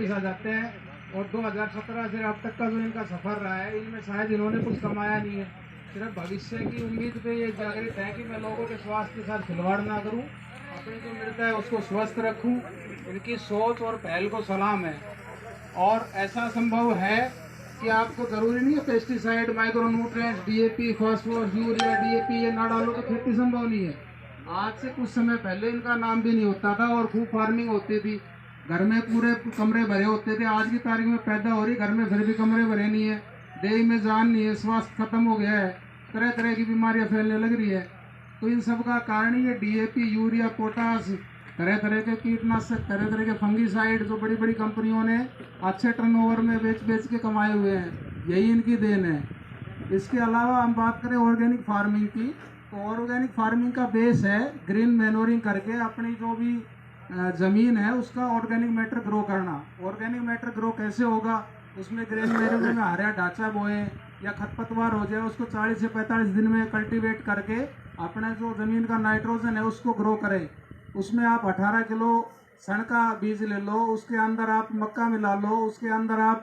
आ जाते हैं। और 2017 से अब तक का जो इनका सफर रहा है, इनमें शायद इन्होंने कुछ कमाया नहीं है। सिर्फ भविष्य की उम्मीद पे ये जागृत है कि मैं लोगों के स्वास्थ्य के साथ खिलवाड़ ना करूं, अपने जो मृदा है उसको स्वस्थ रखूं। इनकी सोच और पहल को सलाम है। और ऐसा संभव है कि आपको जरूरी नहीं है pesticide, micronutrients, DAP, phosphorus, urea, DAP ये ना डालो तो खेती संभव नहीं है। आज से कुछ समय पहले इनका नाम भी नहीं होता था और खूब फार्मिंग होती थी, घर में पूरे कमरे भरे होते थे। आज की तारीख में पैदा हो रही, घर में फिर भी कमरे भरे नहीं है, देह में जान नहीं है, स्वास्थ्य खत्म हो गया है, तरह तरह की बीमारियां फैलने लग रही है। तो इन सब का कारण ये डीएपी, यूरिया, पोटास, तरह तरह के कीटनाशक, तरह तरह के फंगीसाइड जो बड़ी बड़ी कंपनियों ने अच्छे टर्नओवर में बेच बेच के कमाए हुए हैं, यही इनकी देन है। इसके अलावा हम बात करें ऑर्गेनिक फार्मिंग की, तो ऑर्गेनिक फार्मिंग का बेस है ग्रीन मैनोरिंग करके अपनी जो भी जमीन है उसका ऑर्गेनिक मैटर ग्रो करना। ऑर्गेनिक मैटर ग्रो कैसे होगा? उसमें ग्रीन मैनोरिंग में हरा ढांचा बोए या खरपतवार हो जाए उसको 40 से 45 दिन में कल्टीवेट करके अपने जो जमीन का नाइट्रोजन है उसको ग्रो करें। उसमें आप 18 किलो सन का बीज ले लो, उसके अंदर आप मक्का मिला लो, उसके अंदर आप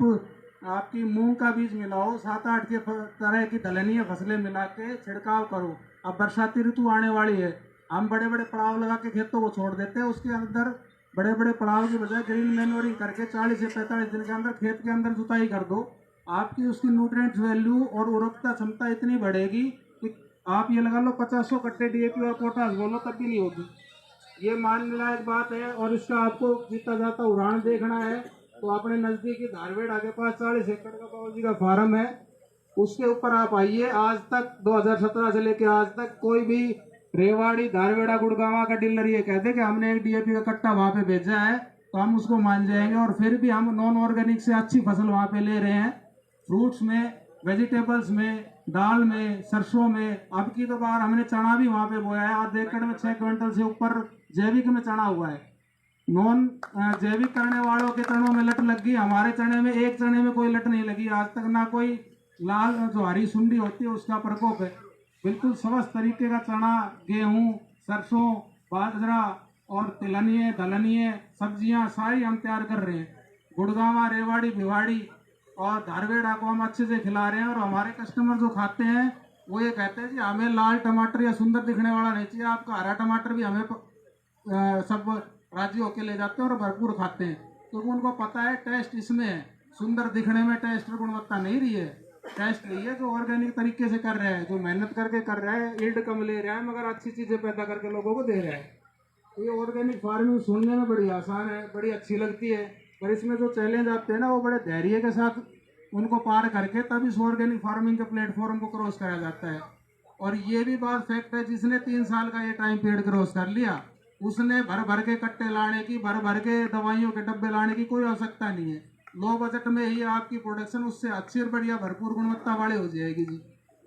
आपकी मूंग का बीज मिलाओ, 7-8 के तरह की दलहनीय फसलें मिला के छिड़काव करो। अब बरसाती ऋतु आने वाली है, हम बड़े बड़े पड़ाव लगा के खेतों को छोड़ देते हैं, उसके अंदर बड़े बड़े पड़ाव की बजाय ग्रीन मैन्योरिंग करके 40 से 45 दिन के अंदर खेत के अंदर जुताई कर दो। आपकी उसकी न्यूट्रिएंट्स वैल्यू और उर्वरकता क्षमता इतनी बढ़ेगी कि आप ये लगा लो 50 कट्टे डीएपी और पोटास बोलो तब भी नहीं होगी। ये मानने लायक बात है। और इसका आपको जीता जाता उदाहरण देखना है तो अपने नजदीकी धारवेड़ के पास 40 एकड़ का बाबू जी का फार्म है, उसके ऊपर आप आइए। आज तक 2017 से लेकर आज तक कोई भी रेवाड़ी, धारवेड़ा, गुड़गांव का डीलर ये कहते कि हमने एक डीएपी का कट्टा वहां पे भेजा है तो हम उसको मान जाएंगे। और फिर भी हम नॉन ऑर्गेनिक से अच्छी फसल वहां पे ले रहे हैं, फ्रूट्स में, वेजिटेबल्स में, दाल में, सरसों में। अब की तो बार हमने चना भी वहां पे बोया है, आधे एकड़ में 6 क्विंटल से ऊपर जैविक में चना हुआ है। नॉन जैविक करने वालों के चनों में लट लग गई, हमारे चने में एक चने में कोई लट नहीं लगी आज तक, ना कोई लाल जो हरी सुंडी होती है उसका प्रकोप है। बिल्कुल स्वस्थ तरीके का चना, गेहूं, सरसों, बाजरा और तिलहनीय, दलहनीय सब्जियां सारी हम तैयार कर रहे हैं। गुड़गांव, रेवाड़ी, भिवाड़ी और धारवेड़ा को हम अच्छे से खिला रहे हैं। और हमारे कस्टमर जो खाते हैं वो ये कहते हैं कि हमें लाल टमाटर या सुंदर दिखने वाला नहीं चाहिए, आपका हरा टमाटर भी हमें सब राजी होके ले जाते हैं और भरपूर खाते हैं, क्योंकि उनको पता है टेस्ट इसमें है। सुंदर दिखने में टेस्ट और गुणवत्ता नहीं रही है, टेस्ट रही है जो ऑर्गेनिक तरीके से कर रहा है, जो मेहनत करके कर रहा है, यील्ड कम ले रहा है मगर अच्छी चीजें पैदा करके लोगों को दे रहा है। तो ये ऑर्गेनिक फार्मिंग सुनने में बड़ी आसान है, बड़ी अच्छी लगती है, पर इसमें जो चैलेंज आते हैं ना वो बड़े धैर्य के साथ उनको पार करके तब इस ऑर्गेनिक फार्मिंग के प्लेटफॉर्म को क्रॉस करा जाता है। और ये भी बात फैक्ट है, जिसने 3 साल का ये टाइम पीरियड क्रॉस कर लिया उसने भर भर के कट्टे लाने की, भर भर के दवाइयों के डब्बे लाने की कोई आवश्यकता नहीं है। लो बजट में ही आपकी प्रोडक्शन उससे अच्छी और बढ़िया भरपूर गुणवत्ता वाली हो जाएगी जी।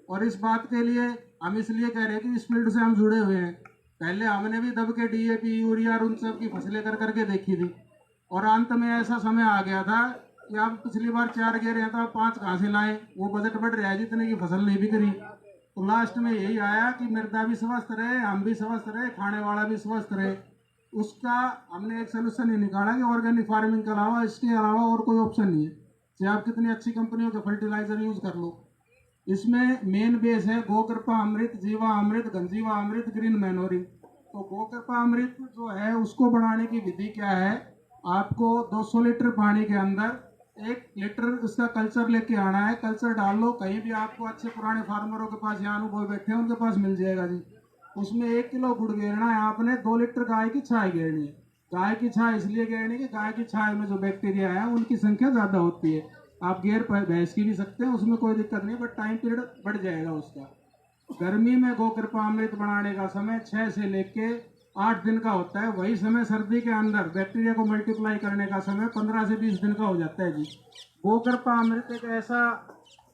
और इस बात के लिए हम इसलिए कह रहे हैं कि इस फील्ड से हम जुड़े हुए हैं। पहले हमने भी दब के डीएपी, यूरिया और उन सब की फसलें कर करके देखी थी, और अंत में ऐसा समय आ गया था कि आप पिछली बार 4 गे रहे हैं तो आप 5 कहाँ से लाए, वो बजट बढ़ रहा है जितने की फसल नहीं बिक रही। तो लास्ट में यही आया कि मृदा भी स्वस्थ रहे, हम भी स्वस्थ रहे, खाने वाला भी स्वस्थ रहे। उसका हमने एक सोल्यूशन ही निकाला कि ऑर्गेनिक फार्मिंग के अलावा, इसके अलावा और कोई ऑप्शन नहीं है, चाहे आप कितनी अच्छी कंपनियों के फर्टिलाइजर यूज कर लो। इसमें मेन बेस है गोकृपा अमृत, जीवा अमृत, गंजीवा अमृत, ग्रीन मैनोरिंग। तो गोकृपा अमृत जो है उसको बनाने की विधि क्या है? आपको 200 लीटर पानी के अंदर 1 लीटर उसका कल्चर लेके आना है, कल्चर डाल लो, कहीं भी आपको अच्छे पुराने फार्मरों के पास या अनुभव बैठे हैं उनके पास मिल जाएगा जी। उसमें 1 किलो गुड़ गेरना है आपने, 2 लीटर गाय की छाय गेरनी है। गाय की छाय इसलिए गेरनी कि गाय की छाय में जो बैक्टीरिया है उनकी संख्या ज्यादा होती है। आप गेर भैंस की भी सकते हैं, उसमें कोई दिक्कत नहीं, बट टाइम पीरियड बढ़ जाएगा उसका। गर्मी में गोकृपा अमृत बनाने का समय 6 से लेके 8 दिन का होता है, वही समय सर्दी के अंदर बैक्टीरिया को मल्टीप्लाई करने का समय 15 से 20 दिन का हो जाता है जी। गोकृपा अमृत एक ऐसा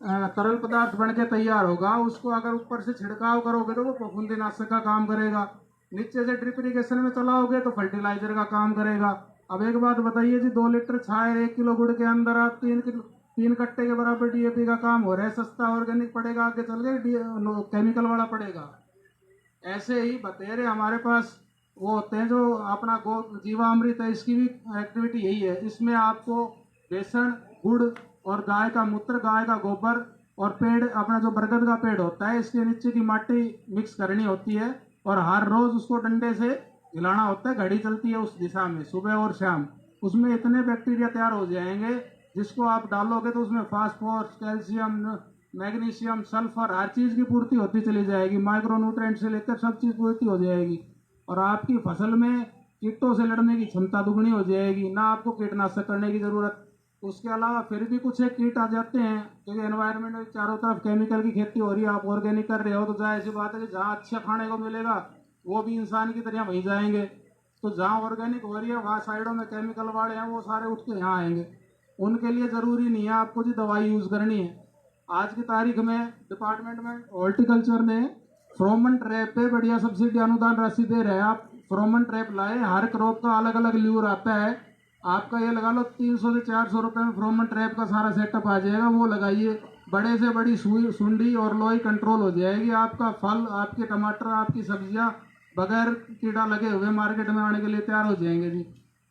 तरल पदार्थ बन के तैयार होगा, उसको अगर ऊपर से छिड़काव करोगे तो वो फफूंदीनाशक का काम करेगा, नीचे से ड्रिप इरिगेशन में चलाओगे तो फर्टिलाइजर का काम करेगा। अब एक बात बताइए जी, 2 लीटर छाय 1 किलो गुड़ के अंदर आप 3 कट्टे के बराबर डीएपी का काम हो रहा है। सस्ता ऑर्गेनिक पड़ेगा, आगे चल के केमिकल वाला पड़ेगा। ऐसे ही बतेरे हमारे पास वो होते हैं जो अपना गो जीवामृत है, इसकी भी एक्टिविटी यही है। इसमें आपको बेसन, गुड़ और गाय का मूत्र, गाय का गोबर और पेड़, अपना जो बरगद का पेड़ होता है, इसके नीचे की माटी मिक्स करनी होती है और हर रोज उसको डंडे से हिलाना होता है। घड़ी चलती है उस दिशा में सुबह और शाम। उसमें इतने बैक्टीरिया तैयार हो जाएंगे जिसको आप डालोगे तो उसमें फास्फोरस, कैल्शियम, मैग्नीशियम, सल्फर, हर चीज की पूर्ति होती चली जाएगी। माइक्रो न्यूट्रिएंट से लेकर सब चीज पूर्ति हो जाएगी और आपकी फसल में कीटों से लड़ने की क्षमता दुगनी हो जाएगी। ना आपको कीटनाशक करने की जरूरत। उसके अलावा फिर भी कुछ एक कीट आ जाते हैं क्योंकि एनवायरनमेंट में चारों तरफ केमिकल की खेती हो रही है। आप ऑर्गेनिक कर रहे हो तो जाहिर सी बात है कि जहाँ अच्छा खाने को मिलेगा वो भी इंसान की तरह वहीं जाएंगे। तो जहाँ ऑर्गेनिक हो रही है वहाँ साइडों में केमिकल वाले हैं, वो सारे उठ के यहाँ आएंगे। उनके लिए जरूरी नहीं है आपको जी दवाई यूज करनी है। आज की तारीख में डिपार्टमेंट में हॉर्टिकल्चर ने फ्रोमन ट्रैप पे बढ़िया सब्सिडी अनुदान राशि दे रहे हैं। आप फ्रोमन ट्रैप लाए, हर क्रॉप का अलग अलग ल्यूर आता है। आपका ये लगा लो 300 से 400 रुपए में फ्रोमन ट्रैप का सारा सेटअप आ जाएगा। वो लगाइए, बड़े से बड़ी सुई, सुंडी और लोई कंट्रोल हो जाएगी। आपका फल, आपके टमाटर, आपकी सब्जियां बगैर कीड़ा लगे हुए मार्केट में आने के लिए तैयार हो जाएंगे जी।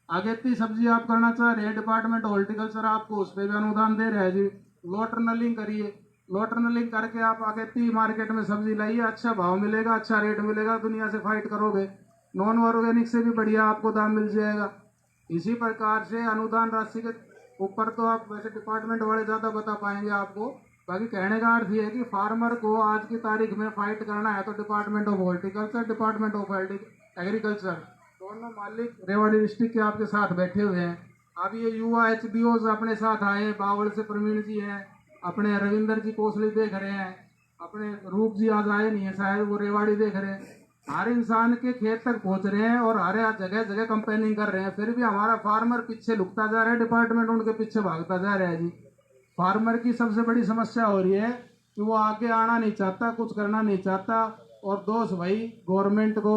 अगेती सब्जी आप करना चाह रहे हैं, डिपार्टमेंट हॉर्टिकल्चर आपको उस पर भी अनुदान दे रहा है जी। लो टर्नलिंग करिए, लो टर्नलिंग करके आप अगेती मार्केट में सब्जी लाइए, अच्छा भाव मिलेगा, अच्छा रेट मिलेगा, दुनिया से फाइट करोगे। नॉन ऑर्गेनिक से भी बढ़िया आपको दाम मिल जाएगा। इसी प्रकार से अनुदान राशि के ऊपर तो आप वैसे डिपार्टमेंट वाले ज़्यादा बता पाएंगे आपको। बाकी कहने का अर्थ ये है कि फार्मर को आज की तारीख में फाइट करना है तो department of horticulture, department of agriculture, दोनों मालिक रेवाड़ी डिस्ट्रिक्ट के आपके साथ बैठे हुए हैं। अब ये युवा HBOs अपने साथ आए, बावल से प्रवीण जी हैं, अपने रविंदर जी कोसली देख रहे हैं, अपने रूप जी आज आए नहीं है शायद, वो रेवाड़ी देख रहे हैं। हर इंसान के खेत तक पहुंच रहे हैं और हर जगह जगह कंपेनिंग कर रहे हैं। फिर भी हमारा फार्मर पीछे लुकता जा रहा है, डिपार्टमेंट उनके पीछे भागता जा रहा है जी। फार्मर की सबसे बड़ी समस्या हो रही है कि वो आगे आना नहीं चाहता, कुछ करना नहीं चाहता और दोष भाई गवर्नमेंट को,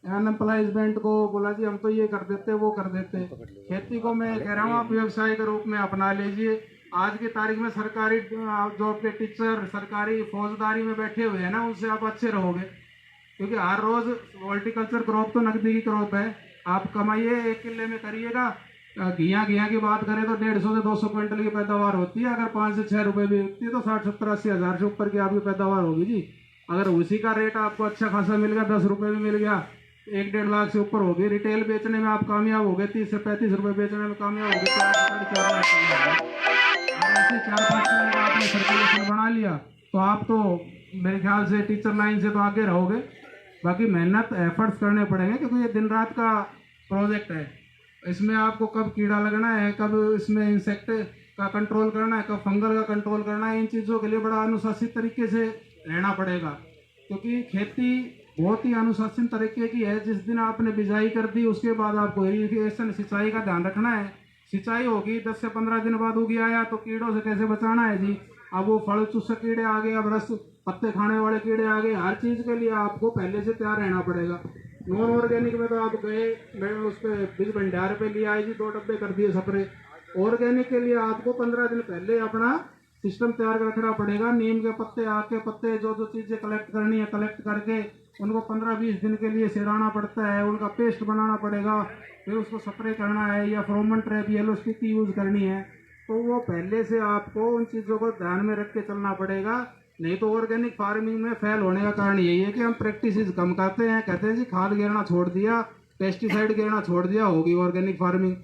अनएम्प्लॉयमेंट को बोला जी हम तो ये कर देते वो कर देते। खेती को मैं कह रहा हूँ आप व्यवसाय के रूप में अपना लीजिए। आज की तारीख में सरकारी जॉब के टीचर सरकारी फौजदारी में बैठे हुए हैं ना, उनसे आप अच्छे रहोगे क्योंकि हर रोज हॉर्टिकल्चर क्रॉप तो नकदी की क्रॉप है। आप कमाइए, 1 किले में करिएगा। घिया की बात करें तो 150 से 200 क्विंटल की पैदावार होती है। अगर 5 से 6 रुपए भी बिकती है तो 60-70-80 हज़ार से ऊपर की आपकी पैदावार होगी जी। अगर उसी का रेट आपको अच्छा खासा मिल गया, 10 रुपए में मिल गया, 1-1.5 लाख से ऊपर होगी। रिटेल बेचने में आप कामयाब हो गए, 30 से 35 रुपए बेचने में कामयाब हो गए, 4 लाख ऐसे 4-5 साल का आपने सर्कुलेशन बना लिया तो आप तो मेरे ख्याल से टीचर लाइन से तो आगे रहोगे। बाकी मेहनत एफर्ट्स करने पड़ेंगे क्योंकि ये दिन रात का प्रोजेक्ट है। इसमें आपको कब कीड़ा लगना है, कब इसमें इंसेक्ट का कंट्रोल करना है, कब फंगल का कंट्रोल करना है, इन चीज़ों के लिए बड़ा अनुशासित तरीके से रहना पड़ेगा क्योंकि खेती बहुत ही अनुशासित तरीके की है। जिस दिन आपने बिजाई कर दी उसके बाद आपको इरिगेशन, सिंचाई का ध्यान रखना है। सिंचाई होगी 10 से 15 दिन बाद उगी आया तो कीड़ों से कैसे बचाना है जी। अब वो फल चूसक कीड़े आ गए, अब रस पत्ते खाने वाले कीड़े आ गए। हर चीज़ के लिए आपको पहले से तैयार रहना पड़ेगा। नॉन ऑर्गेनिक में तो आप गए, मैं उस पर बीज भंडार पे लिया आई जी, 2 डब्बे कर दिए स्प्रे। ऑर्गेनिक के लिए आपको 15 दिन पहले अपना सिस्टम तैयार रखना पड़ेगा। नीम के पत्ते, आग के पत्ते, जो जो चीज़ें कलेक्ट करनी है कलेक्ट करके उनको 15-20 दिन के लिए सिराना पड़ता है, उनका पेस्ट बनाना पड़ेगा, फिर उसको स्प्रे करना है या फ्रोमन ट्रैप येलो स्टिक की यूज़ करनी है। तो वो पहले से आपको उन चीज़ों को ध्यान में रख के चलना पड़ेगा। नहीं तो ऑर्गेनिक फार्मिंग में फेल होने का कारण यही है कि हम प्रैक्टिसेस कम करते हैं। कहते हैं जी खाद गिरना छोड़ दिया, पेस्टिसाइड गिरना छोड़ दिया, होगी ऑर्गेनिक फार्मिंग।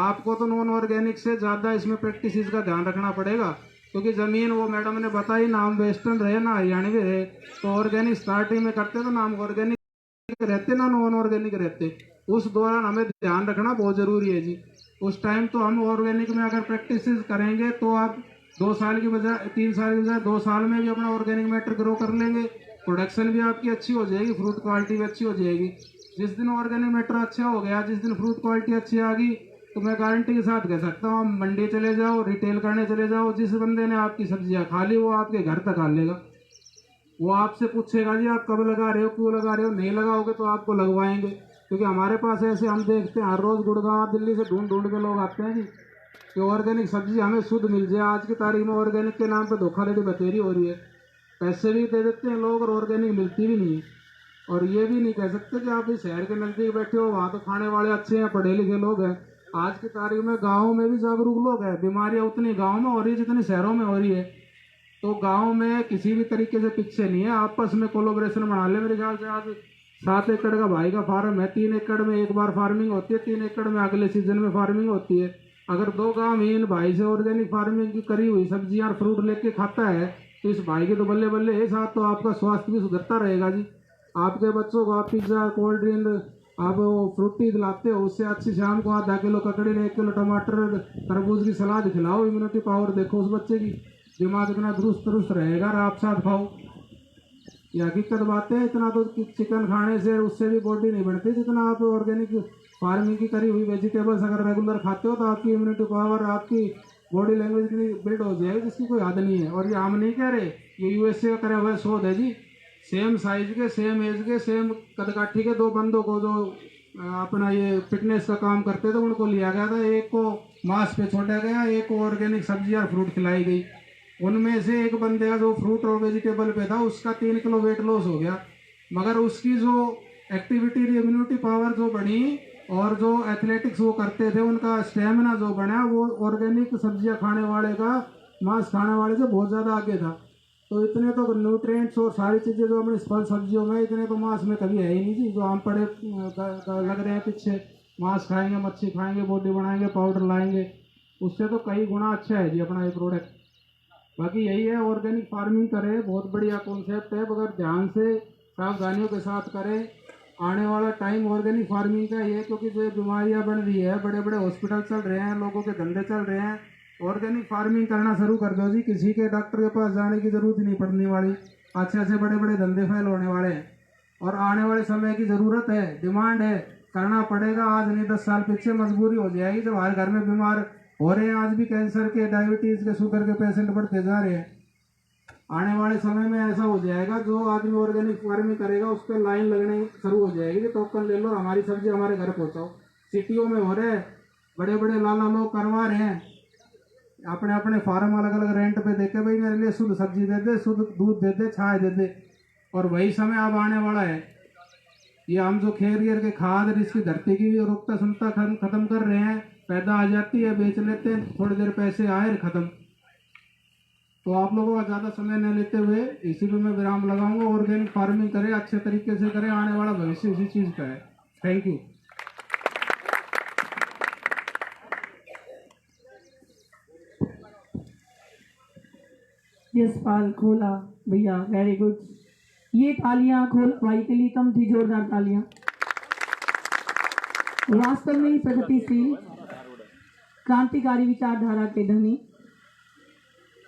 आपको तो नॉन ऑर्गेनिक से ज़्यादा इसमें प्रैक्टिसेस का ध्यान रखना पड़ेगा क्योंकि ज़मीन वो मैडम ने बताई, नाम वेस्टर्न रहे ना हरियाणवी रहे। तो ऑर्गेनिक स्टार्टिंग में करते तो नाम ऑर्गेनिक रहते ना नॉन ऑर्गेनिक रहते। उस दौरान हमें ध्यान रखना बहुत ज़रूरी है जी। उस टाइम तो हम ऑर्गेनिक में अगर प्रैक्टिस करेंगे तो आप 2 साल की बजाय 3 साल की बजाय 2 साल में भी अपना ऑर्गेनिक मैटर ग्रो कर लेंगे। प्रोडक्शन भी आपकी अच्छी हो जाएगी, फ्रूट क्वालिटी भी अच्छी हो जाएगी। जिस दिन ऑर्गेनिक मैटर अच्छा हो गया, जिस दिन फ्रूट क्वालिटी अच्छी आ गई तो मैं गारंटी के साथ कह सकता हूँ आप मंडी चले जाओ, रिटेल करने चले जाओ, जिस बंदे ने आपकी सब्जियाँ खा ली वो आपके घर तक आ लेगा। वो आपसे पूछेगा जी आप कब लगा रहे हो, क्यों लगा रहे हो, नहीं लगाओगे तो आपको लगवाएंगे। क्योंकि हमारे पास ऐसे हम देखते हैं हर रोज़ गुड़गांव दिल्ली से ढूंढ ढूंढ के लोग आते हैं जी कि ऑर्गेनिक सब्जी हमें शुद्ध मिल जाए। आज की तारीख में ऑर्गेनिक के नाम पे धोखाधड़ी बतेरी हो रही है, पैसे भी दे देते हैं लोग और ऑर्गेनिक मिलती भी नहीं है। और ये भी नहीं कह सकते कि आप इस शहर के नजदीक बैठे हो, वहाँ तो खाने वाले अच्छे हैं, पढ़े लिखे लोग हैं। आज की तारीख में गाँव में भी जागरूक लोग हैं। बीमारियां उतनी गाँव में हो रही है जितनी शहरों में हो रही है। तो गांव में किसी भी तरीके से पीछे नहीं है, आपस में कोलोब्रेशन बना ले। मेरे ख्याल से आज 7 एकड़ का भाई का फार्म है, 3 एकड़ में एक बार फार्मिंग होती है, 3 एकड़ में अगले सीजन में फार्मिंग होती है। अगर 2 गांव इन भाई से ऑर्गेनिक फार्मिंग की करी हुई सब्जियां और फ्रूट लेके खाता है तो इस भाई के तो बल्ले बल्ले है। साथ तो आपका स्वास्थ्य भी सुधरता रहेगा जी। आपके बच्चों को आप पिज्जा, कोल्ड ड्रिंक, आप वो फ्रूटी दिलाते हो, उससे अच्छी शाम को आधा किलो ककड़ी, 1 किलो टमाटर, तरबूज की सलाद खिलाओ। इम्यूनिटी पावर देखो उस बच्चे की, दिमाग इतना दुरुस्त रहेगा। और आप साथ खाओ, ये हकीकत बात है। इतना तो चिकन खाने से उससे भी बॉडी नहीं बढ़ती जितना आप ऑर्गेनिक फार्मिंग की करी हुई वेजिटेबल्स अगर रेगुलर खाते हो तो आपकी इम्यूनिटी पावर, आपकी बॉडी लैंग्वेज इतनी बिल्ड हो जाएगी जिसकी कोई हद नहीं है। और ये हम नहीं कह रहे, ये यूएसए का करे हुआ शोध है जी। सेम साइज के, सेम एज के, सेम कदकाठी के 2 बंदों को जो अपना ये फिटनेस का काम करते थे उनको लिया गया था। एक को मांस पे छोड़ा गया, एक को ऑर्गेनिक सब्जी और फ्रूट खिलाई गई। उनमें से एक बंदे का जो फ्रूट और वेजिटेबल पे था उसका 3 किलो वेट लॉस हो गया, मगर उसकी जो एक्टिविटी, इम्यूनिटी पावर जो बढ़ी और जो एथलेटिक्स वो करते थे उनका स्टेमिना जो बना वो ऑर्गेनिक सब्जियां खाने वाले का, मांस खाने वाले से बहुत ज़्यादा आगे था। तो इतने तो न्यूट्रिएंट्स और सारी चीज़ें जो अपने फल सब्जियों में, इतने तो मांस में कभी है ही नहीं जी। जो हम पड़े लग रहे हैं पीछे, मांस खाएंगे, मच्छी खाएंगे, बॉडी बनाएंगे, पाउडर लाएंगे, उससे तो कई गुना अच्छा है जी अपना ये प्रोडक्ट। बाकी यही है, ऑर्गेनिक फार्मिंग करें, बहुत बढ़िया कॉन्सेप्ट है, मगर ध्यान से सावधानियों के साथ करें। आने वाला टाइम ऑर्गेनिक फार्मिंग का ही है, क्योंकि जो बीमारियां बढ़ रही है, बड़े बड़े हॉस्पिटल चल रहे हैं, लोगों के धंधे चल रहे हैं। ऑर्गेनिक फार्मिंग करना शुरू कर दो जी, किसी के डॉक्टर के पास जाने की जरूरत ही नहीं पड़ने वाली। अच्छे अच्छे बड़े बड़े धंधे फैल होने वाले हैं और आने वाले समय की ज़रूरत है, डिमांड है, करना पड़ेगा। आज नहीं 10 साल पीछे मजबूरी हो जाएगी जब हर घर में बीमार हो रहे हैं। आज भी कैंसर के, डायबिटीज़ के, शुगर के पेशेंट बढ़ते जा रहे हैं। आने वाले समय में ऐसा हो जाएगा, जो आदमी ऑर्गेनिक फार्मिंग करेगा उस पर लाइन लगने शुरू हो जाएगी कि टोकन ले लो, हमारी सब्जी हमारे घर पहुँचाओ। सिटियों में हो रहे, बड़े बड़े लाला लोग करवा रहे हैं, अपने अपने फार्म अलग अलग रेंट पे देके, भाई मेरे लिए शुद्ध सब्जी दे दे, शुद्ध दूध दे दे, छाए दे दे। और वही समय अब आने वाला है। ये हम जो खेरियर के खाद, इसकी धरती की भी रुकता सुनता खत्म कर रहे हैं। पैदा आ जाती है, बेच लेते हैं, थोड़ी देर पैसे आए खत्म। तो आप लोगों का ज़्यादा समय न लेते हुए इसी पे मैं विराम लगाऊंगा। ऑर्गेनिक फार्मिंग करें, अच्छे तरीके से करें, आने वाला भविष्य इसी चीज़ का है। Thank you. यशपाल खोला भैया, वेरी गुड। ये तालियां खोल भाई के लिए कम थी, जोरदार तालियां। वास्तव में ही प्रगतिशील, क्रांतिकारी विचारधारा के धनी,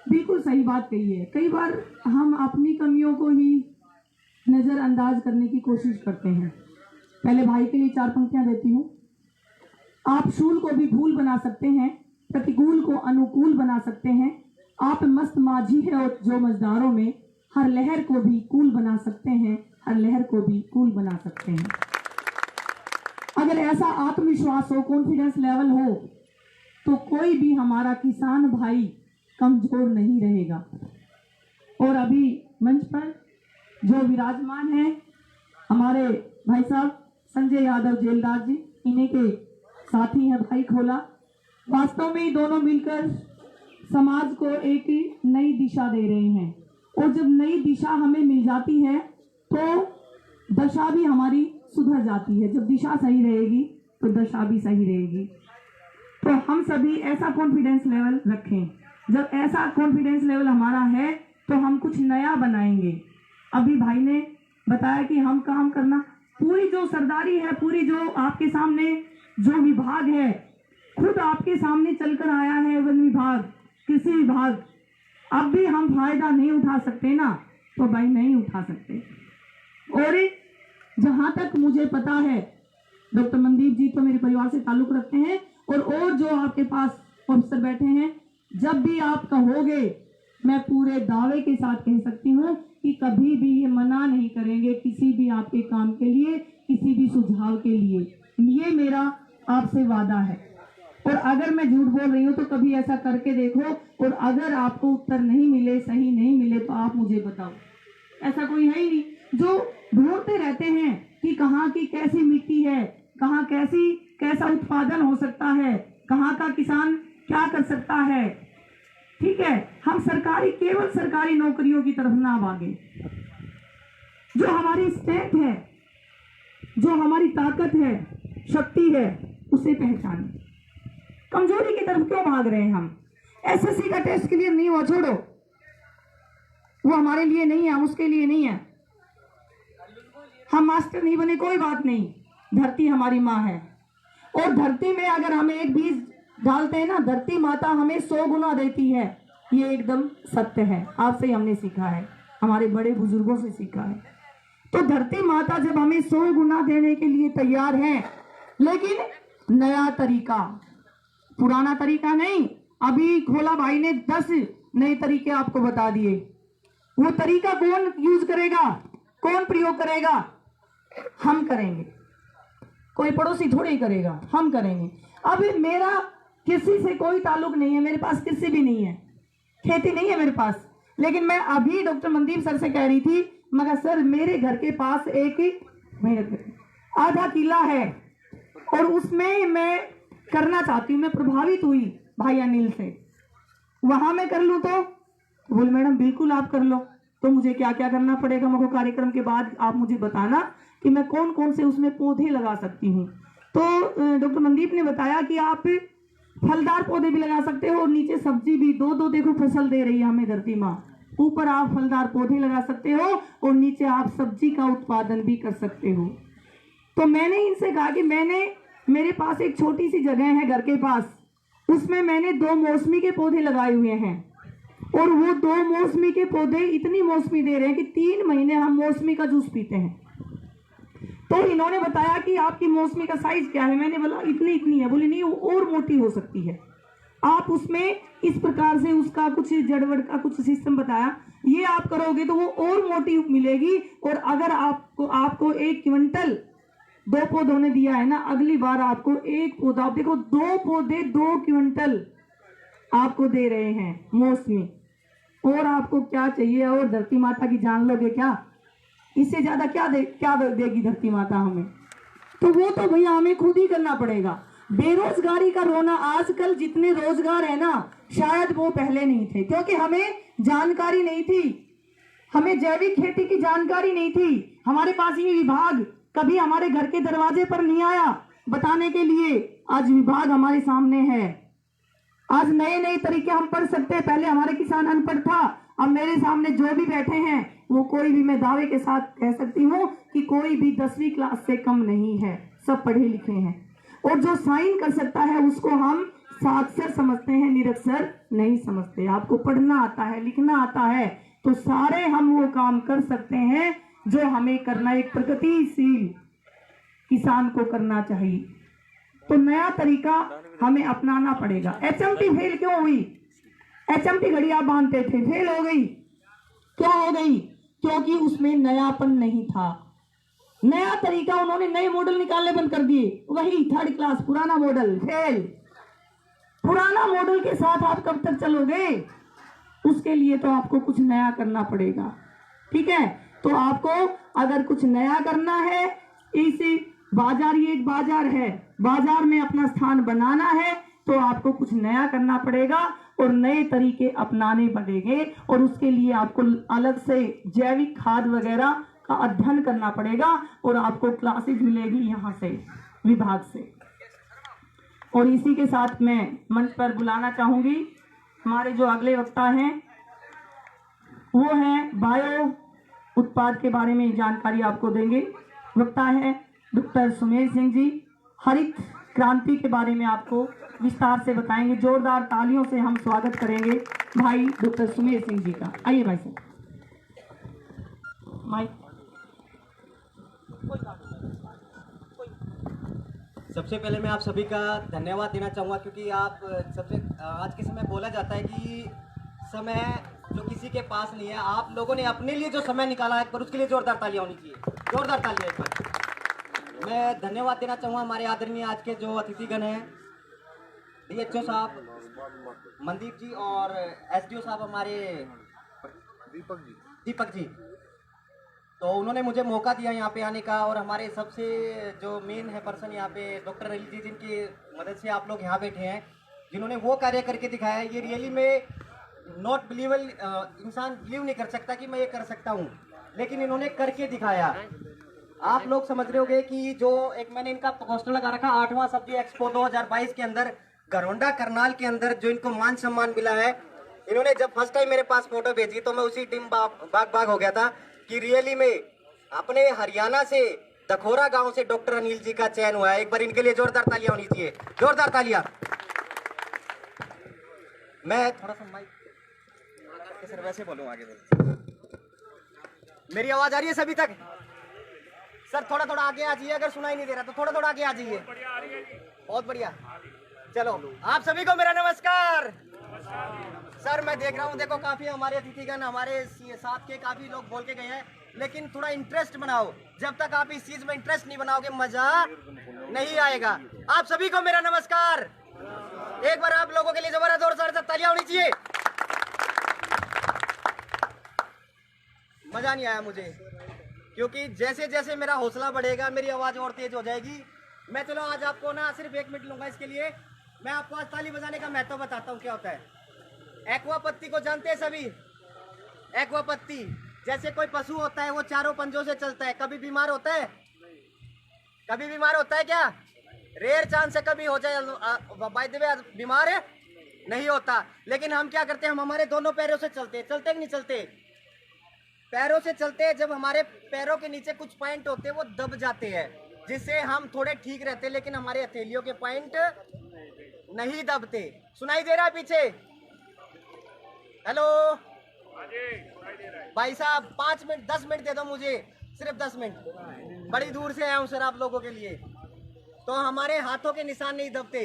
बिल्कुल सही बात कही है। कई बार हम अपनी कमियों को ही नजरअंदाज करने की कोशिश करते हैं। पहले भाई के लिए 4 पंक्तियां देती हूँ। आप शूल को भी फूल बना सकते हैं, प्रतिकूल को अनुकूल बना सकते हैं। आप मस्त माझी है और जो मजदारों में, हर लहर को भी कूल बना सकते हैं, हर लहर को भी कूल बना सकते हैं। अगर ऐसा आत्मविश्वास हो, कॉन्फिडेंस लेवल हो, तो कोई भी हमारा किसान भाई कमजोर नहीं रहेगा। और अभी मंच पर जो विराजमान है हमारे भाई साहब संजय यादव जेलदार जी, इन्हीं के साथी हैं भाई खोला। वास्तव में दोनों मिलकर समाज को एक नई दिशा दे रहे हैं। और जब नई दिशा हमें मिल जाती है तो दशा भी हमारी सुधर जाती है। जब दिशा सही रहेगी तो दशा भी सही रहेगी। तो हम सभी ऐसा कॉन्फिडेंस लेवल रखें। जब ऐसा कॉन्फिडेंस लेवल हमारा है तो हम कुछ नया बनाएंगे। अभी भाई ने बताया कि हम काम करना, पूरी जो सरदारी है, पूरी जो आपके सामने जो विभाग है, खुद आपके सामने चलकर आया है वन विभाग, कृषि विभाग। अब भी हम फायदा नहीं उठा सकते ना, तो भाई नहीं उठा सकते। और जहां तक मुझे पता है, डॉक्टर मनदीप जी तो मेरे परिवार से ताल्लुक रखते हैं, और जो आपके पास ऑफिसर बैठे हैं, जब भी आप कहोगे मैं पूरे दावे के साथ कह सकती हूँ कि कभी भी ये मना नहीं करेंगे किसी भी आपके काम के लिए, किसी भी सुझाव के लिए। ये मेरा आपसे वादा है। और अगर मैं झूठ बोल रही हूँ तो कभी ऐसा करके देखो, और अगर आपको उत्तर नहीं मिले, सही नहीं मिले, तो आप मुझे बताओ। ऐसा कोई है ही नहीं। जो ढूंढते रहते हैं कि कहाँ की कैसी मिट्टी है, कहाँ कैसा उत्पादन हो सकता है, कहाँ का किसान क्या कर सकता है। ठीक है, हम केवल सरकारी नौकरियों की तरफ ना भागे। जो हमारी स्ट्रेंथ है, जो हमारी ताकत है, शक्ति है, उसे पहचाने। कमजोरी की तरफ क्यों भाग रहे हैं हम? एसएससी का टेस्ट क्लियर नहीं हुआ, छोड़ो, वो हमारे लिए नहीं है, हम उसके लिए नहीं है। हम मास्टर नहीं बने कोई बात नहीं, धरती हमारी माँ है, और धरती में अगर हम एक बीज डालते हैं ना, धरती माता हमें 100 गुना देती है। ये एकदम सत्य है, आपसे ही हमने सीखा है, हमारे बड़े बुजुर्गों से सीखा है। तो धरती माता जब हमें 100 गुना देने के लिए तैयार है, लेकिन नया तरीका, पुराना तरीका नहीं। अभी खोला भाई ने 10 नए तरीके आपको बता दिए। वो तरीका कौन यूज करेगा, कौन प्रयोग करेगा? हम करेंगे, कोई पड़ोसी थोड़ी ही करेगा, हम करेंगे। अब मेरा किसी से कोई ताल्लुक नहीं है, मेरे पास किसी भी नहीं है, खेती नहीं है मेरे पास, लेकिन मैं अभी डॉक्टर मनदीप सर से कह रही थी, मगर सर मेरे घर के पास एक आधा किला है और उसमें मैं करना चाहती हूँ, मैं प्रभावित हुई भाई अनिल से, वहां मैं कर लूं तो? बोले मैडम बिल्कुल आप कर लो। तो मुझे क्या क्या करना पड़ेगा? मुझे कार्यक्रम के बाद आप मुझे बताना कि मैं कौन कौन से उसमें पौधे लगा सकती हूँ। तो डॉक्टर मनदीप ने बताया कि आप फलदार पौधे भी लगा सकते हो और नीचे सब्जी भी, दो देखो फसल दे रही है हमें धरती माँ। ऊपर आप फलदार पौधे लगा सकते हो और नीचे आप सब्जी का उत्पादन भी कर सकते हो। तो मैंने इनसे कहा कि मेरे पास एक छोटी सी जगह है घर के पास, उसमें मैंने 2 मौसमी के पौधे लगाए हुए हैं, और वो 2 मौसमी के पौधे इतनी मौसमी दे रहे हैं कि 3 महीने हम मौसमी का जूस पीते हैं। तो इन्होंने बताया कि आपकी मौसमी का साइज क्या है? मैंने बोला इतनी है। बोले नहीं, वो और मोटी हो सकती है, आप उसमें इस प्रकार से उसका कुछ जड़वड़ का कुछ सिस्टम बताया, ये आप करोगे तो वो और मोटी मिलेगी। और अगर आपको 1 क्विंटल 2 पौधों ने दिया है ना, अगली बार आपको 1 पौधा, आप देखो 2 पौधे 2 क्विंटल आपको दे रहे हैं मौसमी, और आपको क्या चाहिए? और धरती माता की जान लोगे क्या? इससे ज्यादा क्या देगी धरती माता हमें? तो वो तो भैया हमें खुद ही करना पड़ेगा। बेरोजगारी का रोना, आजकल जितने रोजगार है ना, शायद वो पहले नहीं थे, क्योंकि हमें जानकारी नहीं थी, हमें जैविक खेती की जानकारी नहीं थी। हमारे पास ये विभाग कभी हमारे घर के दरवाजे पर नहीं आया बताने के लिए। आज विभाग हमारे सामने है, आज नए तरीके हम पढ़ सकते हैं। पहले हमारे किसान अनपढ़ था, अब मेरे सामने जो भी बैठे हैं वो कोई भी, मैं दावे के साथ कह सकती हूँ कि कोई भी 10वीं क्लास से कम नहीं है, सब पढ़े लिखे हैं। और जो साइन कर सकता है उसको हम साक्षर समझते हैं, निरक्षर नहीं समझते। आपको पढ़ना आता है, लिखना आता है, तो सारे हम वो काम कर सकते हैं जो हमें करना, एक प्रगतिशील किसान को करना चाहिए। तो नया तरीका हमें अपनाना पड़ेगा। एचएमटी फेल क्यों हुई? एचएमटी घड़ी आप बांधते थे, फेल हो गई। क्यों हो गई? क्योंकि उसमें नयापन नहीं था, नया तरीका, उन्होंने नए मॉडल निकालने बंद कर दिए। वही 3rd क्लास पुराना मॉडल, फेल। पुराना मॉडल के साथ आप कब तक चलोगे? उसके लिए तो आपको कुछ नया करना पड़ेगा। ठीक है, तो आपको अगर कुछ नया करना है, इसी बाजार, ये एक बाजार है, बाजार में अपना स्थान बनाना है, तो आपको कुछ नया करना पड़ेगा और नए तरीके अपनाने पड़ेंगे। और उसके लिए आपको अलग से जैविक खाद वगैरह का अध्ययन करना पड़ेगा, और आपको क्लासेस मिलेगी यहाँ से, विभाग से। और इसी के साथ मैं मंच पर बुलाना चाहूंगी हमारे जो अगले वक्ता हैं, वो हैं बायो उत्पाद के बारे में जानकारी आपको देंगे। वक्ता है डॉक्टर सुमेर सिंह जी, हरित क्रांति के बारे में आपको विस्तार से बताएंगे। जोरदार तालियों से हम स्वागत करेंगे भाई डॉक्टर सुमेर सिंह जी का। आइए भाई साहब, माइक। सबसे पहले मैं आप सभी का धन्यवाद देना चाहूँगा, क्योंकि आप सबसे आज के समय बोला जाता है कि समय जो किसी के पास नहीं है, आप लोगों ने अपने लिए जो समय निकाला है, पर उसके लिए जोरदार तालियां होनी चाहिए, जोरदार तालियां एक बार। मैं धन्यवाद देना चाहूँगा हमारे आदरणीय आज के जो अतिथिगण हैं, डीएचओ साहब मनदीप जी और एसडीओ साहब हमारे दीपक जी। तो उन्होंने मुझे मौका दिया यहाँ पे आने का, और हमारे सबसे जो मेन है पर्सन यहाँ पे डॉक्टर अनिल जी, जिनकी मदद से आप लोग यहाँ बैठे हैं, जिन्होंने वो कार्य करके दिखाया है, ये रियली में नॉट बिलीवेबल, इंसान बिलीव नहीं कर सकता कि मैं ये कर सकता हूँ, लेकिन इन्होंने करके दिखाया। आप लोग समझ रहे होंगे कि जो एक मैंने इनका पोस्टर लगा रखा 8वां सब्जी एक्सपो 2022 के अंदर गरोंडा करनाल के अंदर जो इनको मान सम्मान मिला है, इन्होंने जब फर्स्ट टाइम मेरे पास फोटो भेजी तो मैं उसी टीम बाग हो गया था कि रियली में अपने हरियाणा से दखोरा गांव से डॉक्टर अनिल जी का चयन हुआ है। एक बार इनके लिए जोरदार तालियां होनी चाहिए, जोरदार तालियां। मैं थोड़ा सा माइक सर वैसे बोलूं, आगे बोलूं। मेरी आवाज आ रही है सभी तक? सर थोड़ा थोड़ा आगे आ जाइए, अगर सुनाई नहीं दे रहा तो थोड़ा थोड़ा आगे आ जाइए। बहुत बढ़िया। चलो आप सभी को मेरा नमस्कार। सर मैं देख रहा हूँ, देखो काफी हमारे अतिथिगण हमारे साथ के काफी लोग बोल के गए हैं, लेकिन थोड़ा इंटरेस्ट बनाओ। जब तक आप इस चीज में इंटरेस्ट नहीं बनाओगे मजा नहीं आएगा। आप सभी को मेरा नमस्कार। एक बार आप लोगों के लिए जबरदस्त जोरदार से तालियां होनी चाहिए। मजा नहीं आया मुझे, क्योंकि जैसे जैसे मेरा हौसला बढ़ेगा मेरी आवाज और तेज हो जाएगी। मैं चलो आज आपको ना सिर्फ 1 मिनट लूंगा इसके लिए। मैं आपको आज ताली बजाने का महत्व बताता हूँ क्या होता है। एक्वा पत्ती को जानते हैं सभी? एक्वा पत्ती जैसे कोई पशु होता है, वो चारों पंजों से चलता है, कभी बीमार होता है? कभी बीमार होता है क्या? रेयर चांस से कभी हो जाए बाय द वे बीमार है, नहीं होता। लेकिन हम क्या करते हैं, हम हमारे दोनों पैरों से चलते हैं, चलते कि नहीं चलते? पैरों से चलते हैं। जब हमारे पैरों के नीचे कुछ पॉइंट होते हैं वो दब जाते हैं, जिससे हम थोड़े ठीक रहते हैं, लेकिन हमारे हथेलियों के पॉइंट नहीं दबते। सुनाई दे रहा है पीछे? हेलो भाई साहब, 5 मिनट 10 मिनट दे दो मुझे, सिर्फ 10 मिनट। बड़ी दूर से आया हूँ सर आप लोगों के लिए। तो हमारे हाथों के निशान नहीं दबते।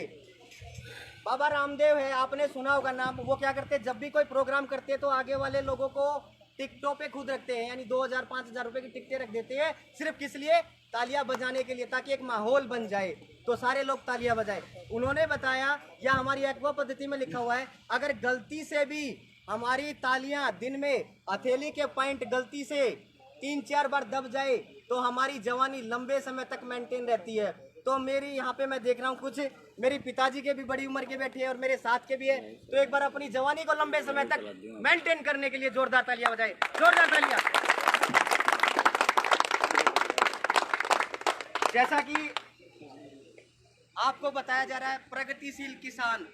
बाबा रामदेव है, आपने सुना होगा नाम। वो क्या करते, जब भी कोई प्रोग्राम करते तो आगे वाले लोगों को टिकटों पे खुद रखते हैं, यानी 2000-5000 रुपए की टिकटें रख देते हैं, सिर्फ किस लिए? तालियां बजाने के लिए, ताकि एक माहौल बन जाए तो सारे लोग तालियां बजाएं। उन्होंने बताया, या हमारी एक्वा पद्धति में लिखा हुआ है, अगर गलती से भी हमारी तालियां दिन में हथेली के पॉइंट गलती से 3-4 बार दब जाए तो हमारी जवानी लंबे समय तक मेंटेन रहती है। तो मेरी यहाँ पे मैं देख रहा हूँ कुछ मेरी पिताजी के भी बड़ी उम्र के बैठे हैं और मेरे साथ के भी है। तो एक बार अपनी जवानी को लंबे समय तक मेंटेन करने के लिए जोरदार तालियां बजाएं, जोरदार तालियां। जैसा कि आपको बताया जा रहा है, प्रगतिशील किसान।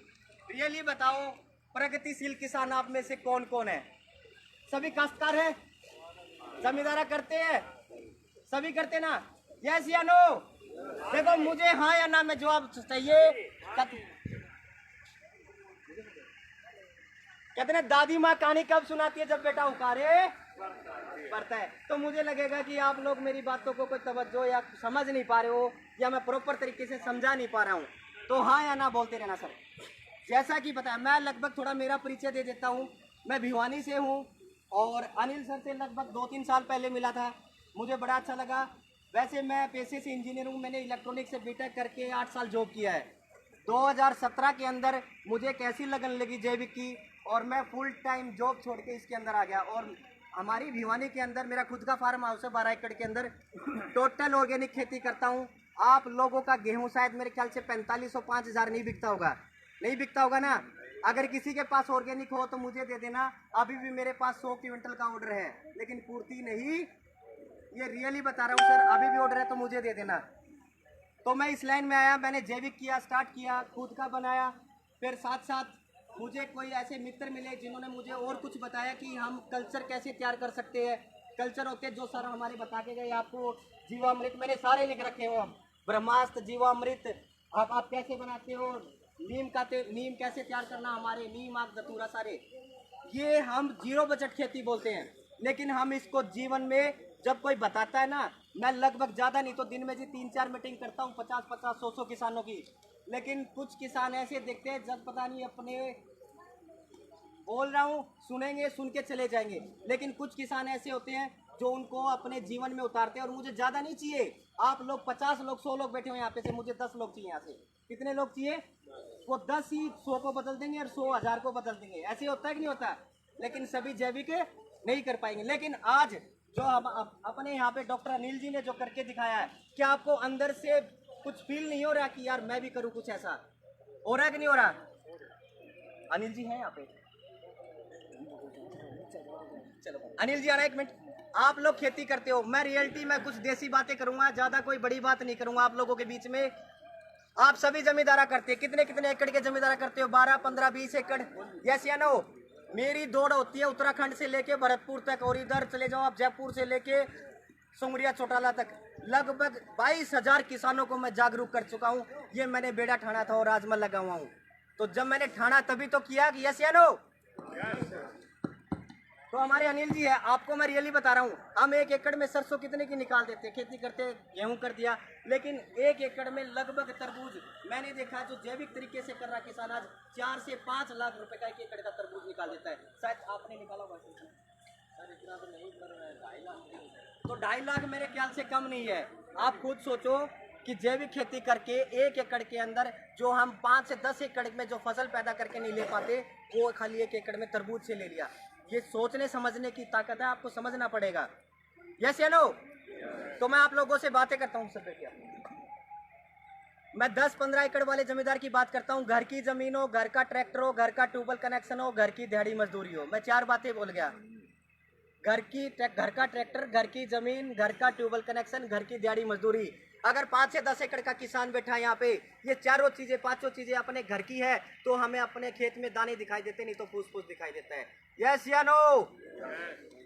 रियली बताओ, प्रगतिशील किसान आप में से कौन कौन है? सभी काश्तकार है? जमींदारा करते हैं? सभी करते ना? यस या नो? देखो मुझे हाँ या ना में जवाब चाहिए। कहते हैं दादी माँ कहानी कब सुनाती है? जब बेटा उकारे पड़ता है। तो मुझे लगेगा कि आप लोग मेरी बातों को कोई तवज्जो या समझ नहीं पा रहे हो, या मैं प्रॉपर तरीके से समझा नहीं पा रहा हूँ। तो हाँ या ना बोलते रहना सर। जैसा कि बताया, मैं लगभग थोड़ा मेरा परिचय दे देता हूँ। मैं भिवानी से हूँ और अनिल सर से लगभग 2-3 साल पहले मिला था, मुझे बड़ा अच्छा लगा। वैसे मैं पेशे से इंजीनियर हूँ, मैंने इलेक्ट्रॉनिक से बीटेक करके 8 साल जॉब किया है। 2017 के अंदर मुझे कैसी लगन लगी जैविक की, और मैं फुल टाइम जॉब छोड़ के इसके अंदर आ गया। और हमारी भिवानी के अंदर मेरा खुद का फार्म हाउस है, 12 एकड़ के अंदर टोटल ऑर्गेनिक खेती करता हूँ। आप लोगों का गेहूँ शायद मेरे ख्याल से 4500-5000 नहीं बिकता होगा, नहीं बिकता होगा ना? अगर किसी के पास ऑर्गेनिक हो तो मुझे दे देना। अभी भी मेरे पास 100 क्विंटल का ऑर्डर है, लेकिन पूर्ति नहीं, ये रियली बता रहा हूँ सर। अभी भी ऑर्डर है तो मुझे दे देना। तो मैं इस लाइन में आया, मैंने जैविक किया, स्टार्ट किया, खुद का बनाया। फिर साथ साथ मुझे कोई ऐसे मित्र मिले जिन्होंने मुझे और कुछ बताया कि हम कल्चर कैसे तैयार कर सकते हैं। कल्चर होते हैं जो सर हमारे बता के गए आपको। जीवामृत मैंने सारे लिख रखे हो, ब्रह्मास्त्र, जीवामृत आप कैसे बनाते हो, नीम का नीम कैसे तैयार करना, हमारे नीम आग धतूरा सारे, ये हम 0 बजट खेती बोलते हैं। लेकिन हम इसको जीवन में जब कोई बताता है ना, मैं लगभग ज़्यादा नहीं तो दिन में जी 3-4 मीटिंग करता हूँ 50-50, 100-100 किसानों की। लेकिन कुछ किसान ऐसे देखते हैं जब पता नहीं अपने बोल रहा हूँ, सुनेंगे, सुन के चले जाएंगे। लेकिन कुछ किसान ऐसे होते हैं जो उनको अपने जीवन में उतारते हैं। और मुझे ज़्यादा नहीं चाहिए, आप लोग 50 लोग 100 लोग बैठे हुए यहाँ पे से, मुझे 10 लोग चाहिए यहाँ से। कितने लोग चाहिए? वो 10 ही 100 को बदल देंगे और 100 1000 को बदल देंगे। ऐसे होता है कि नहीं होता? लेकिन सभी जैविक नहीं कर पाएंगे। लेकिन आज जो हम अपने यहाँ पे डॉक्टर अनिल जी ने जो करके दिखाया है, क्या आपको अंदर से कुछ फील नहीं हो रहा कि यार मैं भी करूँ कुछ ऐसा? हो रहा है कि नहीं हो रहा? अनिल जी हैं यहाँ पे? चलो अनिल जी आ रहा है, एक मिनट। आप लोग खेती करते हो, मैं रियलिटी में कुछ देसी बातें करूंगा, ज्यादा कोई बड़ी बात नहीं करूंगा आप लोगों के बीच में। आप सभी जमींदारा करते हैं, कितने कितने एकड़ के जमींदारा करते हो? 12, 15, 20 एकड़, यस या नो? मेरी दौड़ होती है उत्तराखंड से लेके भरतपुर तक, और इधर चले जाओ आप जयपुर से लेके सुंगरिया चौटाला तक, लगभग 22,000 किसानों को मैं जागरूक कर चुका हूँ। ये मैंने बेड़ा ठाना था और आज मैं लगा हुआ हूँ। तो जब मैंने ठाना तभी तो किया कि यस या नो? तो हमारे अनिल जी है, आपको मैं रियली बता रहा हूँ, हम 1 एकड़ में सरसों कितने की निकाल देते, खेती करते, गेहूं कर दिया, लेकिन 1 एकड़ में लगभग तरबूज मैंने देखा जो जैविक तरीके से कर रहा किसान आज 4 से 5 लाख रुपए का 1 एकड़ का तरबूज निकाल देता है। शायद आपने निकाला हुआ सर, इतना तो नहीं, पर 2.5 लाख। तो 2.5 लाख मेरे ख्याल से कम नहीं है। आप खुद सोचो कि जैविक खेती करके 1 एकड़ के अंदर जो हम 5 से 10 एकड़ में जो फसल पैदा करके नहीं ले पाते, वो खाली 1 एकड़ में तरबूज से ले लिया। ये सोचने समझने की ताकत है, आपको समझना पड़ेगा। यस या नो? तो मैं आप लोगों से बातें करता हूँ सब बेटिया, मैं 10-15 एकड़ वाले जमींदार की बात करता हूँ। घर की जमीन हो, घर का ट्रैक्टर हो, घर का ट्यूबवेल कनेक्शन हो, घर की दिहाड़ी मजदूरी हो, मैं 4 बातें बोल गया। घर का ट्रैक्टर, घर की जमीन, घर का ट्यूबवेल कनेक्शन, घर की दिहाड़ी मजदूरी। अगर 5 से 10 एकड़ का किसान बैठा है यहाँ पे, ये चारों चीजें, 5 चीजें अपने घर की है, तो हमें अपने खेत में दाने दिखाई देते, नहीं तो फूस फूस दिखाई देता है। यस या नो?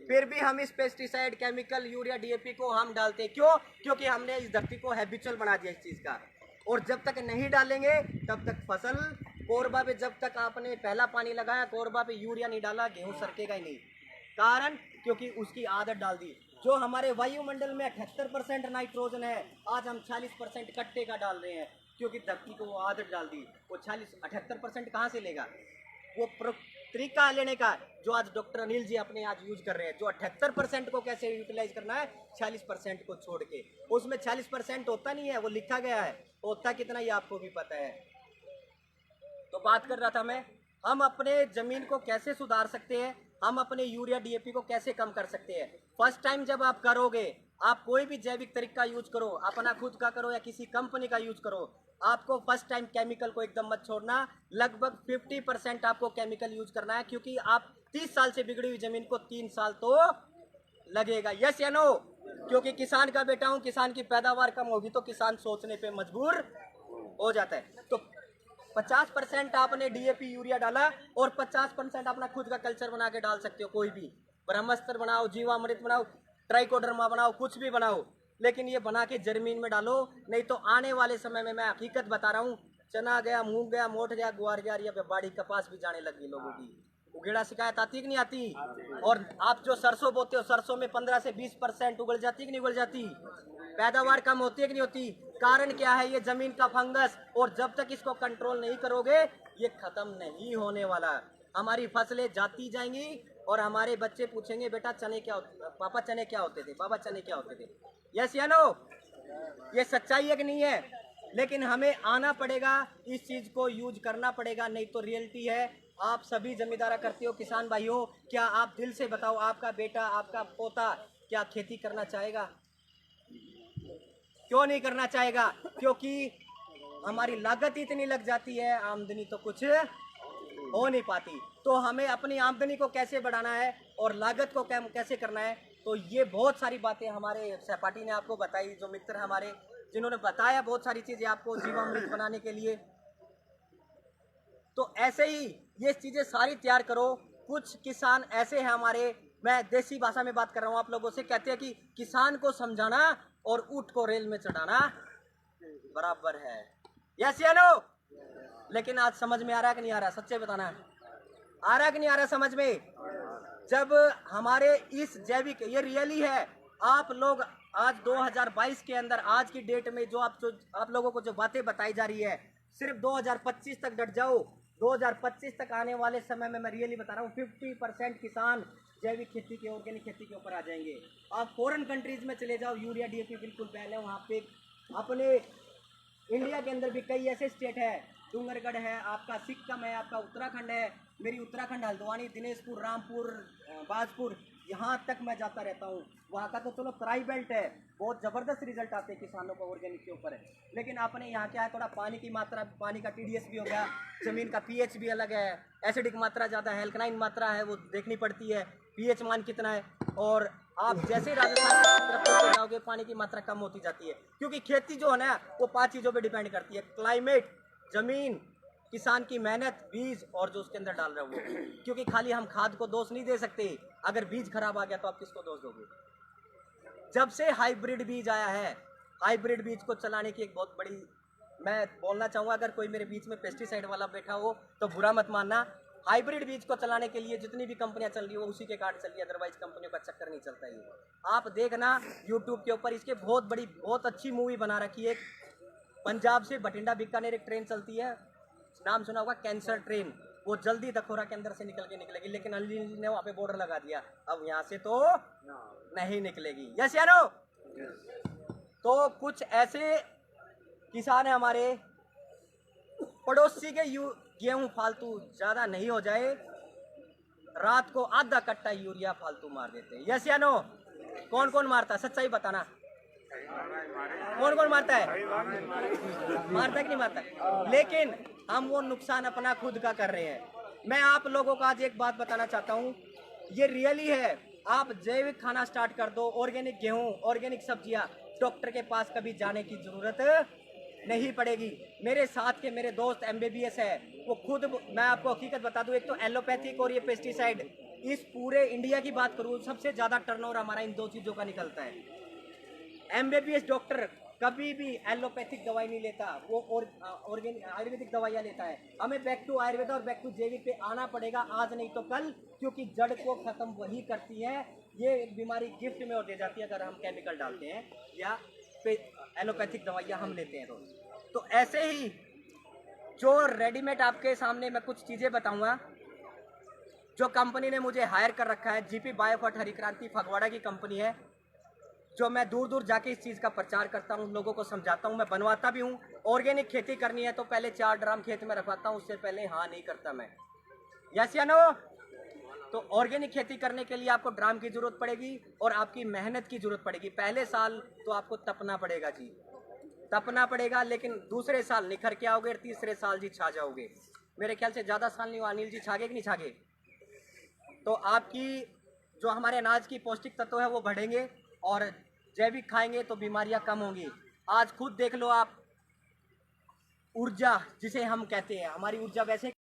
फिर भी हम इस पेस्टिसाइड, केमिकल, यूरिया, डीएपी को हम डालते हैं। क्यों? क्योंकि हमने इस धरती को हैबिचुअल बना दिया इस चीज का। और जब तक नहीं डालेंगे तब तक फसल, कोरबा पे जब तक आपने पहला पानी लगाया, कोरबा पे यूरिया नहीं डाला, गेहूं सरकेगा ही नहीं। कारण क्योंकि उसकी आदत डाल दी। जो हमारे वायुमंडल में 78% नाइट्रोजन है, आज हम 40% कट्टे का डाल रहे हैं, क्योंकि धरती को वो आदत डाल दी। वो 48% कहाँ से लेगा? वो तरीका लेने का जो आज डॉक्टर अनिल जी अपने आज यूज कर रहे हैं, जो 78% को कैसे यूटिलाइज करना है 40% को छोड़ के। उसमें 40% होता नहीं है, वो लिखा गया है, होता कितना ये आपको भी पता है। तो बात कर रहा था मैं, हम अपने जमीन को कैसे सुधार सकते हैं, हम अपने यूरिया डीएपी को कैसे कम कर सकते हैं। फर्स्ट टाइम जब आप करोगे, आप कोई भी जैविक तरीका यूज करो, अपना खुद का करो या किसी कंपनी का यूज करो, आपको फर्स्ट टाइम केमिकल को एकदम मत छोड़ना। लगभग 50% आपको केमिकल यूज करना है, क्योंकि आप 30 साल से बिगड़ी हुई जमीन को 3 साल तो लगेगा। यस या नो? क्योंकि किसान का बेटा हूं, किसान की पैदावार कम होगी तो किसान सोचने पे मजबूर हो जाता है। तो 50% आपने डीएपी यूरिया डाला और 50% अपना खुद का कल्चर बना के डाल सकते हो। कोई भी ब्रह्मास्त्र बनाओ, जीवामृत बनाओ, ट्राइकोडर्मा बनाओ, कुछ भी बनाओ, लेकिन ये बना के जमीन में डालो, नहीं तो आने वाले समय में, मैं हकीकत बता रहा हूँ, चना गया, मूंग गया, मोठ गया, गुआर गया, या बाड़ी कपास भी जाने लगी लोगों की। उगेड़ा शिकायत आती कि नहीं आती? और आप जो सरसों बोते हो, सरसों में 15 से 20% उगल जाती कि नहीं उगल जाती? पैदावार कम होती है कि नहीं होती? कारण क्या है? ये जमीन का फंगस। और जब तक इसको कंट्रोल नहीं करोगे, ये खत्म नहीं होने वाला। हमारी फसलें जाती जाएंगी और हमारे बच्चे पूछेंगे, बेटा चने क्या होते, पापा चने क्या होते थे, पापा चने क्या होते थे। यस या नो? ये सच्चाई है कि नहीं है? लेकिन हमें आना पड़ेगा, इस चीज को यूज करना पड़ेगा, नहीं तो रियलिटी है। आप सभी जमींदारा करते हो, किसान भाइयों, क्या आप दिल से बताओ, आपका बेटा, आपका पोता क्या खेती करना चाहेगा? क्यों नहीं करना चाहेगा? क्योंकि हमारी लागत इतनी लग जाती है, आमदनी तो कुछ हो नहीं पाती। तो हमें अपनी आमदनी को कैसे बढ़ाना है और लागत को कैसे करना है, तो ये बहुत सारी बातें हमारे सहपाठी ने आपको बताई, जो मित्र हमारे, जिन्होंने बताया बहुत सारी चीजें आपको जीवामृत बनाने के लिए। तो ऐसे ही ये चीजें सारी तैयार करो। कुछ किसान ऐसे हैं हमारे, मैं देसी भाषा में बात कर रहा हूँ आप लोगों से, कहते हैं कि किसान को समझाना और ऊंट को रेल में चढ़ाना बराबर है। यस या नो? लेकिन आज समझ में आ रहा है कि नहीं आ रहा? सच्चे बताना, आ रहा है कि नहीं आ रहा समझ में? जब हमारे इस जैविक, ये रियली है, आप लोग आज 2022 के अंदर, आज की डेट में जो आप लोगों को जो बातें बताई जा रही है, सिर्फ 2025 तक डट जाओ। 2025 तक आने वाले समय में मैं रियली बता रहा हूँ 50% किसान जैविक खेती के, ऑर्गेनिक खेती के ऊपर आ जाएंगे। आप फॉरेन कंट्रीज में चले जाओ, यूरिया डीएपी बिल्कुल बैन है वहाँ पे। अपने इंडिया के अंदर भी कई ऐसे स्टेट है डूंगरगढ़ है, आपका सिक्किम है, आपका उत्तराखंड है, मेरी उत्तराखंड हल्द्वानी, दिनेशपुर, रामपुर, बाजपुर, यहाँ तक मैं जाता रहता हूँ। वहाँ का तो चलो तराई बेल्ट है, बहुत ज़बरदस्त रिजल्ट आते हैं किसानों को ऑर्गेनिक के ऊपर है। लेकिन अपने यहाँ क्या है, थोड़ा पानी की मात्रा, पानी का TDS भी हो गया, ज़मीन का pH भी अलग है, एसिडिक मात्रा ज़्यादा है, एल्कलाइन मात्रा है वो देखनी पड़ती है, pH मान कितना है। और आप जैसे ही राजस्थान की तरफ चलते जाओगे पानी की मात्रा कम होती जाती है, क्योंकि खेती जो है ना वो 5 चीज़ों पर डिपेंड करती है, क्लाइमेट, ज़मीन, किसान की मेहनत, बीज और जो उसके अंदर डाल रहे हो वो। क्योंकि खाली हम खाद को दोष नहीं दे सकते, अगर बीज खराब आ गया तो आप किसको दोष दोगे। जब से हाइब्रिड बीज आया है, हाइब्रिड बीज को चलाने की एक बहुत बड़ी, मैं बोलना चाहूँगा, अगर कोई मेरे बीच में पेस्टिसाइड वाला बैठा हो तो बुरा मत मानना। हाइब्रिड बीज को चलाने के लिए जितनी भी कंपनियां चल रही है वो उसी के कार्ड चल रही है, अदरवाइज कंपनियों का चक्कर नहीं चलता ये। आप देखना यूट्यूब के ऊपर इसके बहुत अच्छी मूवी बना रखी है। पंजाब से बठिंडा बीकानेर एक ट्रेन चलती है, नाम सुना होगा, कैंसर ट्रेन। वो जल्दी दखोरा के अंदर से निकल के निकलेगी, लेकिन अनिल जी ने वहाँ पे बॉर्डर लगा दिया, अब यहाँ से तो नहीं निकलेगी। यस या नो? तो कुछ ऐसे किसान है हमारे, पड़ोसी के गेहूं फालतू ज्यादा नहीं हो जाए, रात को आधा कट्टा यूरिया फालतू मार देते हैं। यस या नो? कौन कौन मारता है, सच्चाई बताना, कौन कौन मारता है? मारता है कि नहीं मारता? लेकिन हम वो नुकसान अपना खुद का कर रहे हैं। मैं आप लोगों को आज एक बात बताना चाहता हूँ, ये रियली है। आप जैविक खाना स्टार्ट कर दो, ऑर्गेनिक गेहूं, ऑर्गेनिक सब्जियां, डॉक्टर के पास कभी जाने की जरूरत नहीं पड़ेगी। मेरे साथ के मेरे दोस्त MBBS है, वो खुद, मैं आपको हकीकत बता दूं, एक तो एलोपैथिक और ये पेस्टिसाइड, इस पूरे इंडिया की बात करूं सबसे ज्यादा टर्नओवर हमारा इन 2 चीजों का निकलता है। MBBS डॉक्टर कभी भी एलोपैथिक दवाई नहीं लेता, वो ऑर्गेनिक आयुर्वेदिक दवाइयाँ लेता है। हमें बैक टू आयुर्वेद और बैक टू जैविक पे आना पड़ेगा, आज नहीं तो कल, क्योंकि जड़ को खत्म वही करती है। ये बीमारी गिफ्ट में और दे जाती है अगर हम केमिकल डालते हैं या एलोपैथिक दवाइयाँ हम लेते हैं तो ऐसे ही जो रेडीमेड आपके सामने मैं कुछ चीज़ें बताऊंगा जो कंपनी ने मुझे हायर कर रखा है। GP बायोफट हरिक्रांति फगवाड़ा की कंपनी है, जो मैं दूर दूर जाके इस चीज़ का प्रचार करता हूँ, लोगों को समझाता हूँ, मैं बनवाता भी हूँ। ऑर्गेनिक खेती करनी है तो पहले 4 ड्राम खेत में रखवाता हूँ, उससे पहले हाँ नहीं करता मैं। यस या नो? तो ऑर्गेनिक खेती करने के लिए आपको ड्राम की जरूरत पड़ेगी और आपकी मेहनत की जरूरत पड़ेगी। पहले साल तो आपको तपना पड़ेगा जी, तपना पड़ेगा, लेकिन दूसरे साल निखर के आओगे, तीसरे साल जी छा जाओगे। मेरे ख्याल से ज़्यादा साल नहीं हुआ, अनिल जी छागे कि नहीं छागे? तो आपकी जो हमारे अनाज की पौष्टिक तत्व है वो बढ़ेंगे और जैविक खाएंगे तो बीमारियां कम होंगी। आज खुद देख लो आप, ऊर्जा जिसे हम कहते हैं, हमारी ऊर्जा वैसे